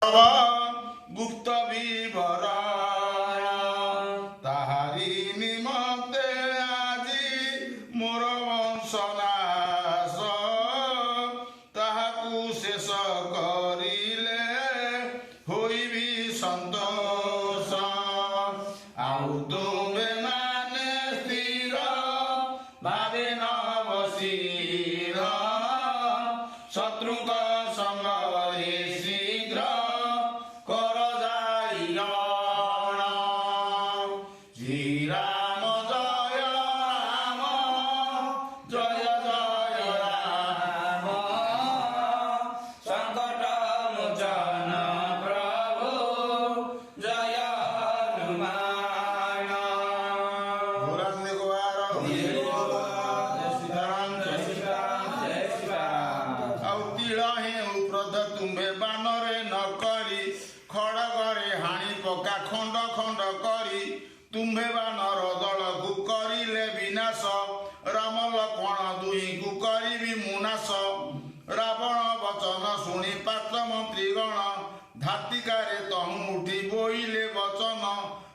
गुप्त विवरण ताहारी निमते आजी मोर वंशनाश ताहाकु शेष करिले होइबी संतोष आउ तुमे माने स्थिर भावे न बसिर शत्रुक संगरे शीघ्र कर जाई रण श्री राम जय राम जय जय राम संकट मोचन प्रभु जय हनुमान तुम्हे बानरे न करी खड़गरे हाणी पका खंड खंड करी तुम्हे बानर दल को करिले विनाश राम लक्ष्मण दुई को करी मुनाश रावण वचन शुणी पात्र मंत्रीगण धातिकारे तहु उठी बोइले वचन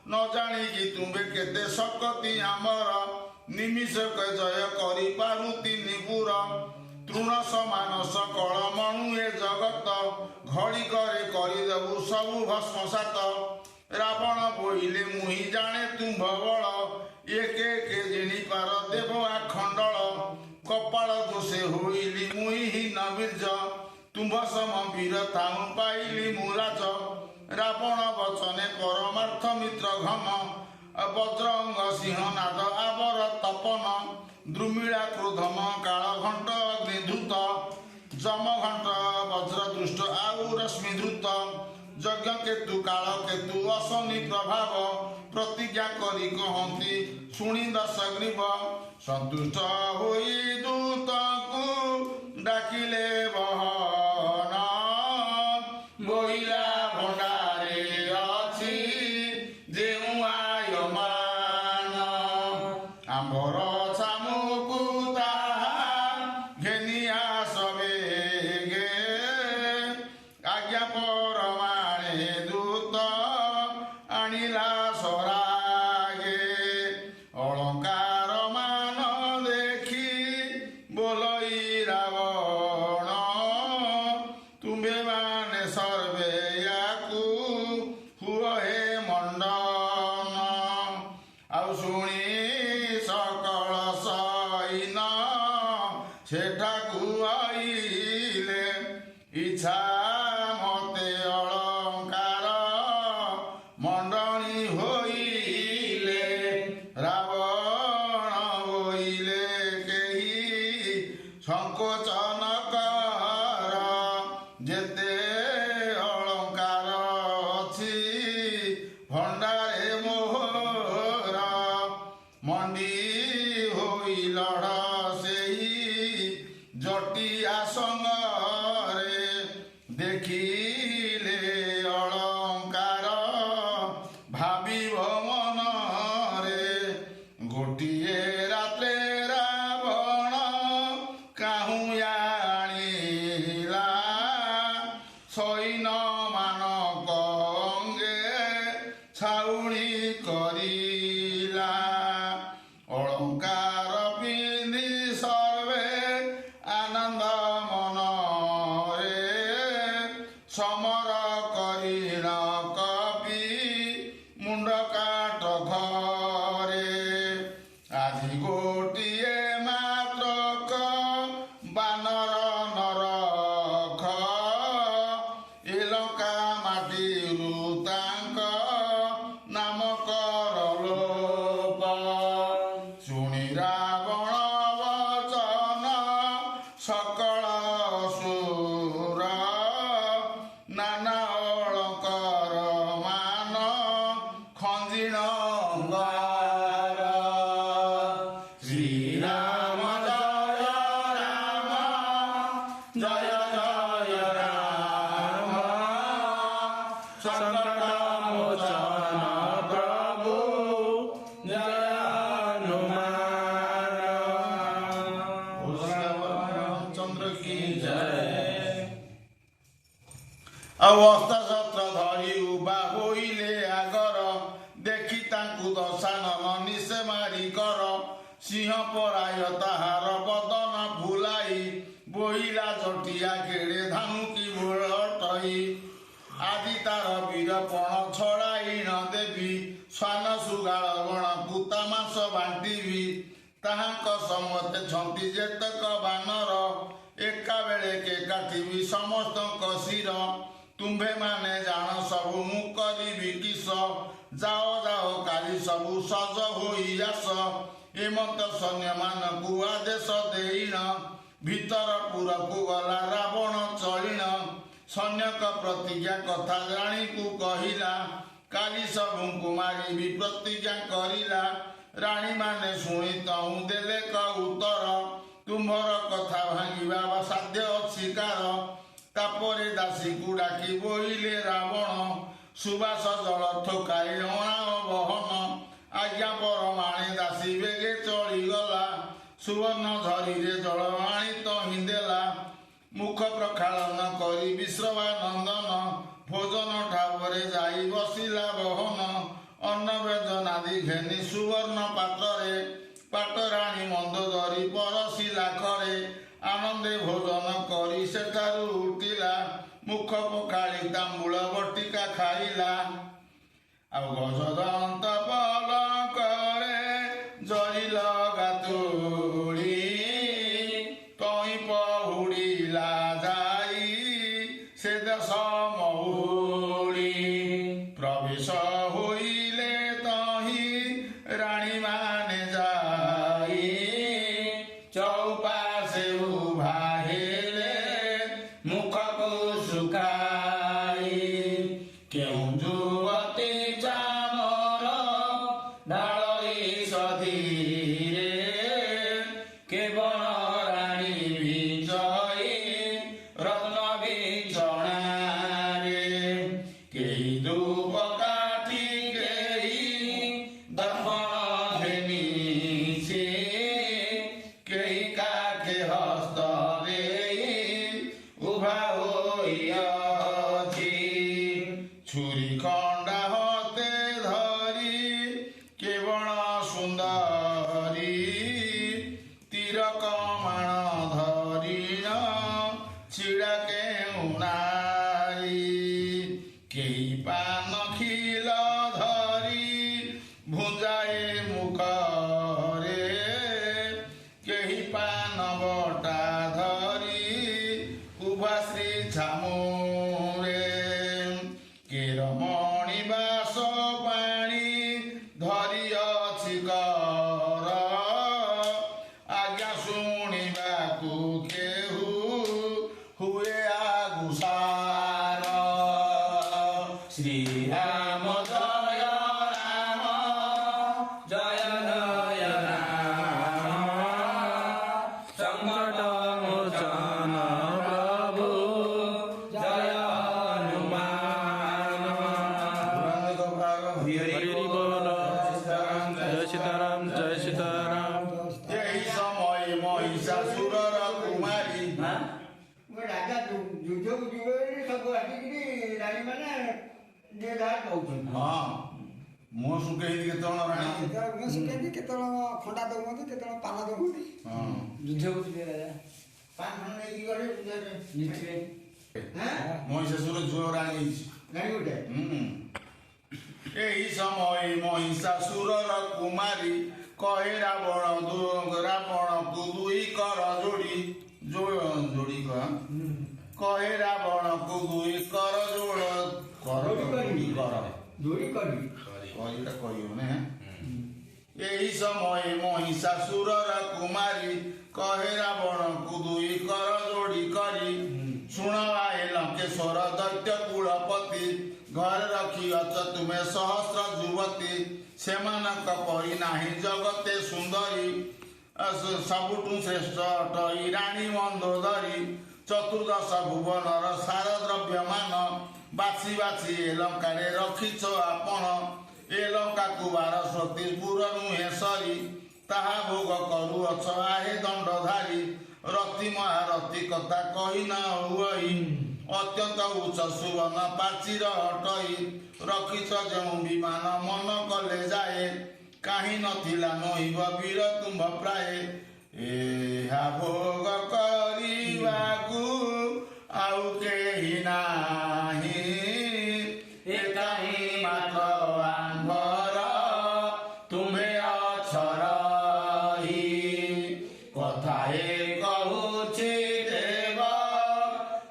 न जाणिकी तुम्हे केते शक्ति आमर निमिषक जय करि पारुति निपुर तृण समान सकल मणु ए जगत घड़ी करे करदेबु सबु भस्मसात रावण बोइले मुहि जाने तुम्भ बल एक जिणी पार देव आखंडल कपाल दोषे होइली मुहि हीन बीर्ज तुम्भ सम वीर ताहु पाइली मुराज रावण वचने परमार्थ मित्र घन वज्रंग सिंहनाद आवर तपन द्रुमिळा क्रोधम काल घंट अग्निधृत जम घंट वज्र दृष्ट आउ रश्मि धृत यज्ञ केतु काल केतु अशनि प्रभाव प्रतिज्ञा करी कहती शुणी दशग्रीव सन्तुष्ट होई दूत को डाकिले बहन बोइला भंडारे अछि जेउ आयमान आंबर आज्ञा परमाणे दूत आनिला सरागे अलंकार मान देखी बोलई रावण तुम्हे माने सर्वे याकु हुओ हे मंडन आउ शुणी सकल सैन सेठाकु आइले इच्छा मते अलंकार मंडणी होइले रावण बोइले केही संकोचन कर जेते अलंकार अछि भंडारे मोहर मंडी होई लड़ सेही जटिया संग देखिले अलंकार भाविब मनरे गोटिए रात्रे रावण काहु आनिला सैन मानक अंगे छाउणी करिला अलंकार पिंधि सर्वे आनंद समर करिण कवि मुंड काट घरे आजि गोटिए मात्रक बानर नरख इलंका माटिरु तांक नाम कर लोप शुणी रावण वचन सकल सुर नाना अलंकार मान खंजिण अंगार श्री राम जय राम जय जय राम संकट मोचन प्रभु जय हनुमान चंद्र की जय। अवस्था ଶସ୍ତ୍ର ଧରି ଉଭା ହୋଇଲେ ଆଗର ଦେଖି ତାଙ୍କୁ ଦଶାନନ ନିଶେ ମାରି କର ସିଂହ ପରାୟ ତାହାର ବଦନ ଭୁଲାଇ ବୋଇଲା ଜଟିଆ କେଡ଼େ ଧାନୁକି ଭୋଳଟଇ ଆଜି ତାର ବୀରପଣ ଛଡ଼ାଇ ନ ଦେବି ଶ୍ୱାନ ଶୃଗାଳ ଗଣକୁ ତା ମାସ ବାଣ୍ଟିବି ତାହାଙ୍କ ସମସ୍ତେ ଛନ୍ତି ଯେତକ ବାନର ଏକାବେଳେକେ କାଟିବି ସମସ୍ତଙ୍କ ଶିର ତୁମ୍ଭେମାନେ ଜାଣ ସବୁ ମୁଁ କରିବି କିସ ଯାଅ ଯାଅ କାଲି ସବୁ ସଜ ହୋଇ ଆସ ଏମନ୍ତ ସୈନ୍ୟମାନଙ୍କୁ ଆଦେଶ ଦେଇଣ ଭିତରପୁରକୁ ଗଲା ରାବଣ ଚଳିଣ ସୈନ୍ୟଙ୍କ ପ୍ରତିଜ୍ଞା କଥା ରାଣୀକୁ କହିଲା କାଲି ସବୁଙ୍କୁ ମାରିବି ପ୍ରତିଜ୍ଞା କରିଲା ରାଣୀମାନେ ଶୁଣି ତହୁଁ ଦେଲେ କ ଉତ୍ତର ତୁମ୍ଭର କଥା ଭାଙ୍ଗିବା ସାଧ୍ୟ ଅଛି କାର ତାପରେ ଦାସୀକୁ ଡାକି ବୋଇଲେ ରାବଣ ସୁବାସ ଜଳ ଠୋକାଏ ଅଣାଅ ବହନ ଆଜ୍ଞା ପରମାଣେ ଦାସୀ ବେଗେ ଚଳିଗଲା ସୁବର୍ଣ୍ଣ ଝରିରେ ଜଳ ଆଣି ତହିଁ ଦେଲା ମୁଖ ପ୍ରକ୍ଷାଳନ କରି ବିଶ୍ରବାନନ୍ଦନ ଭୋଜନ ଠାବରେ ଯାଇ ବସିଲା ବହନ ଅନ୍ନ ବ୍ୟଞ୍ଜନାଦି ଘେନି ସୁବର୍ଣ୍ଣ ପାତ୍ରରେ ପାଟରାଣୀ ମନ୍ଦୋଦରୀ ପରସିଲା କରେ ଆନନ୍ଦେ ଭୋଜନ କରି ସେଠାରୁ ଉଠିଲା ମୁଖ ପଖାଳି ତାମ୍ବୁଳ ବଟିକା ଖାଇଲା ଆଉ ଗଜଦନ୍ତ ପଲଙ୍କରେ ଜରି ଲଗା ତୁଳି ତଇଁ ପହୁଡ଼ିଲା ଯାଇ ସେ ଦେଶ ମହୁଳି ପ୍ରବେଶ ହୋଇଲେ ତହିଁ ରାଣୀମାନେ ଯାଇ ଚୌପାଶେ ଉଭା ହେଲେ ମୁଖକୁ ଶୁକାଇ କେଉଁ ଯୁବତୀ ଚାମର ଢାଳଇ ସଧୀରେ କେବଳ ରାଣୀ ବିଜୟୀ ରତ୍ନ ବିଛଣାରେ କେହି ଧୂପ କାଠି କେହି ଦର୍ପଣ ଘେନିଛି କେହି କାଠେ ହସ୍ତ ଦେଇ ଉଭା ହୋଇଅଛି ଛୁରୀ ଖଣ୍ଡା ହତେ ଧରି କେବଳ ସୁନ୍ଦରୀ ତୀର କମାଣ ଧରିଣ ଛିଡ଼ା କେଉଁ ନାରୀ କେହି ପାନ ଖିଲ ଧରି ଭୁଞ୍ଜାଏ ମୁଖରେ କେହି ପାନ ବଟା ଧରି ଉଭା ଶ୍ରୀ ଝାମୁରେ କେରମଣି ବାସ ପାଣି ଧରିଅଛି କର ଆଜ୍ଞା ଶୁଣିବାକୁ କେହୁ ହୁଏ ଆଗୁସାର ଶ୍ରୀରାମ ଜୟ ରାମ ଜୟ ଜୟ ରାମ ସଂକଟ ମୋଚନ ପ୍ରଭୁ ଜୟ ହନୁମାନ हरि बोल जय सीताराम जय सीताराम ଏହି ସମୟ ମହିଷାସୁରର କୁମାରୀ ରାଜା ଯୁଦ୍ଧକୁ ଯିବେ ବୋଲି ସବୁ ଆସିକିରି ରାଣୀମାନେ ଯେ ଯାହା କହୁଛନ୍ତି ହଁ ମୁହଁ ଶୁଖେଇକି କେତେବେଳେ ରାଣୀ କେତେବେଳେ ଶିଖେଇନ୍ତି କେତେବେଳେ ଖଣ୍ଡା ଦଉଛନ୍ତି କେତେବେଳେ ପାନ ଦଉଛନ୍ତି ହଁ ଯୁଦ୍ଧକୁ ଯିବେ ରାଜା ପାନ ଫାନ ନେଇକି ଗଲେ ଯୁଦ୍ଧରେ ଜିତିବେ ମହିଷାସୁର ଝୁଅ ରାଣୀ ହେଇଛି ରାଣୀ ଗୋଟେ ଏହି ସମୟ ମହିଷାସୁରର କୁମାରୀ କହେ ରାବଣକୁ ଦୁଇ କର ଯୋଡ଼ି କହେ ରାବଣକୁ ଦୁଇ କର ଯୋଡ଼ି କରି କହିଟା କହିବନି ଏହି ସମୟ ମହିଷାସୁରର କୁମାରୀ କହେ ରାବଣକୁ ଦୁଇ କର ଯୋଡ଼ି କରି ଶୁଣ ଆଏ ଲଙ୍କେଶ୍ୱର ଦୈତ୍ୟ କୁଳପତି ଘରେ ରଖିଅଛ ତୁମେ ସହସ୍ର ଯୁବତୀ ସେମାନଙ୍କ ପରି ନାହିଁ ଜଗତେ ସୁନ୍ଦରୀ ସବୁଠୁ ଶ୍ରେଷ୍ଠ ଅଟଇ ରାଣୀ ମନ୍ଦୋଦରୀ ଚତୁର୍ଦଶ ଭୁବନର ସାର ଦ୍ରବ୍ୟମାନ ବାଛି ବାଛି ଏ ଲଙ୍କାରେ ରଖିଛ ଆପଣ ଏ ଲଙ୍କାକୁ 1234 ନୁହେଁ ସରି ତାହା ଭୋଗ କରୁଅଛ ଆହେ ଦଣ୍ଡଧାରୀ ରତି ମହାରଥୀ କଥା କହି ନ ହୁଅଇ ଅତ୍ୟନ୍ତ ଉଚ୍ଚ ସୁବର୍ଣ୍ଣ ପ୍ରାଚୀର ଅଟଇ ରଖିଛ ଯେଉଁ ବିମାନ ମନ କଲେ ଯାଏ କାହିଁ ନଥିଲା ନୋଇବ ବୀର ତୁମ୍ଭ ପ୍ରାୟ ଏହା ଭୋଗ କରିବାକୁ ଆଉ କେହି ନାହିଁ ଏକାହିଁ ମାତ୍ର ଆମ୍ଭର ତୁମ୍ଭେ ଅଛ ରହି କଥାଏ କହୁଛି ଦେବ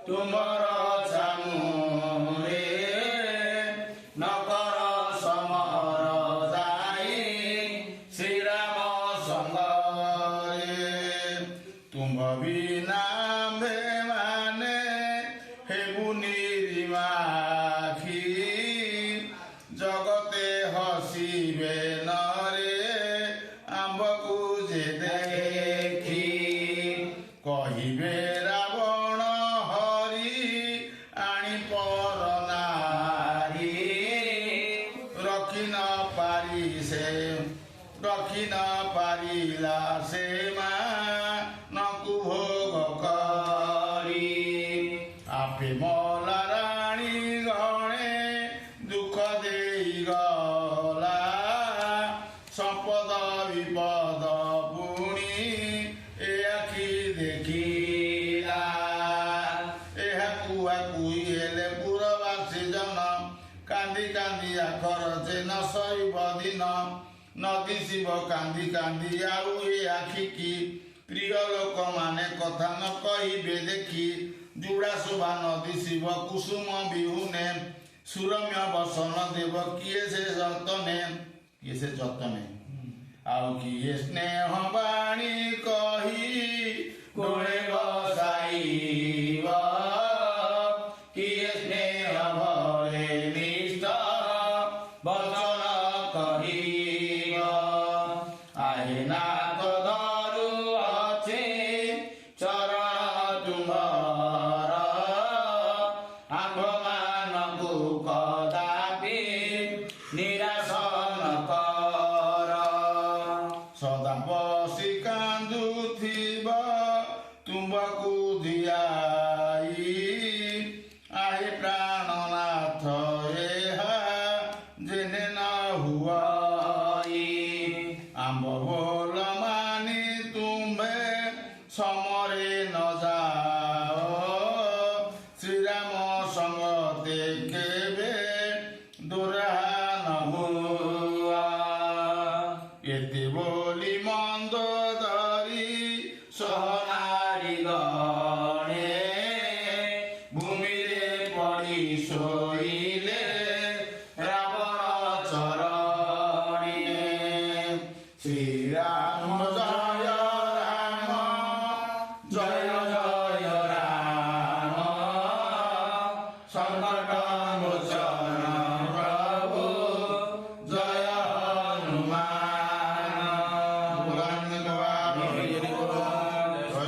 ତୁମର ଚାମୁରେ ନକର ସମର ଯାଇ ଶ୍ରୀରାମ ସଙ୍ଗରେ ତୁମ୍ଭ ବିନା ମାନେ ହେବୁ ନିରିମାଖି ଜଗତେ ହସିବେ ନରେ ଆମ୍ଭକୁ ଯେ ଦେଖି କହିବେ ରାବଣ ହରି ଆଣି ପର ନାରୀ ରଖି ନ ପାରିଲା ସେ ମାନଙ୍କୁ ଭୋଗ କରି ଆପେ ମଲା ରାଣୀ ଗଣେ ଦୁଃଖ ଦେଇଗଲା ସମ୍ପଦ ବିପଦ ପୁଣି ଏ ଆଖି ଦେଖିଲା ଏହାକୁ ଆକୁଇ ହେଲେ ପୁରବାସୀ ଜନ କାନ୍ଦି କାନ୍ଦି ଆଖର ଯେ ନ ସରିବ ଦିନ ନଦୀ ଶିବ କାନ୍ଦି କାନ୍ଦି ଆଉ ଏ ଆଖିକି ପ୍ରିୟ ଲୋକମାନେ କଥା ନ କହିବେ ଦେଖି ଯୁଡ଼ା ଶୋଭା ନଦୀ ଶିବ କୁସୁମ ବିହୁନେ ସୁରମ୍ୟ ବସନ ଦେବ କିଏ ସେ ଯତନେ ଆଉ କିଏ ସ୍ନେହ ବାଣୀ କହି କୋଳେ ବସାଇବ କିଏ ସ୍ନେହ ଭରେ ନିଷ୍ଠ ବଚନ କହିବ ଆହେ ନାଥ ଧରୁ ଅଛି ଚରଣ ତୁମ୍ଭର ଆମ୍ଭମାନଙ୍କୁ କଦାପି ନିରାଶ ନ କର ସଦା ବସି କାନ୍ଦୁଥିବ ତୁମ୍ଭକୁ ଦିଆଇ ଆହେ ପ୍ରାଣନାଥ ଏହା ଜେନେ ନ ହୁଆଇ ଆମ୍ବ ବୋଲ ମାନି ତୁମ୍ଭେ ସମରେ ନ ଯାଅ ଶ୍ରୀରାମ ସଙ୍ଗତେ କେବେ ଦୁରାହା ନ ହୁଆ ଏତେ ବୋଲି ମନ୍ଦ ଧରି ସହନାରୀ ଗଣେ ଭୂମିରେ ପଡ଼ି ଶୋଇଲେ ରାବଣ ଚରଣେ ଶ୍ରୀରାମ